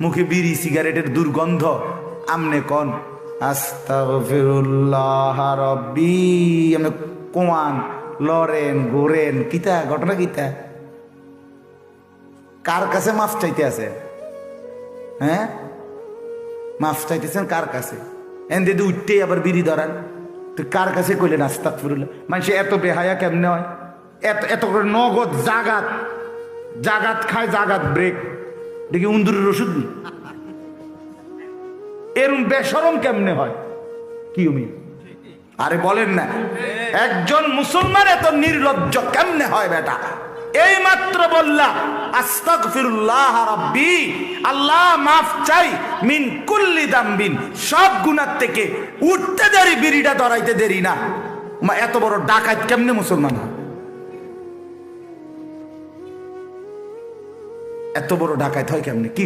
মুখে বিড়ি সিগারেটের দুর্গন্ধ, আমনে কন আস্তাগফিরুল্লাহ রব্বি, আমনে কোয়ান লড়েন ঘোরেন, কিতা ঘটনা কিতা? কার কাছে মাফ চাইতে আছে? হ্যাঁ, মাফ চাইতেছেন কার কাছে? এন দিদি উঠতেই আবার বিড়ি ধরান, তো কার কাছে কইলেন আস্তাগফিরুল্লাহ? মানুষ এত বেহায়া কেমনে হয়? এত এত করে নগদ জাগাত জাগাত খায়, জাগাত ব্রেক, দেখি উন্দুরের ওষুধ নি, এরম বেশরম কেমনে হয়? কি উমি? আরে বলেন না, একজন মুসলমান এত নির্লজ্জ কেমনে হয় বেটা? এই মাত্র বললা আস্তাগফিরুল্লাহ রাব্বি, আল্লাহ মাফ চাই, মিন কুল্লি দামবিন, সব গুনাহ থেকে। উঠতে দেরি, বিড়িটা ধরাইতে দেরি না। এত বড় ডাকাত কেমনে মুসলমান হয়? এত বড় ডাকাত হয় কেমনে? কি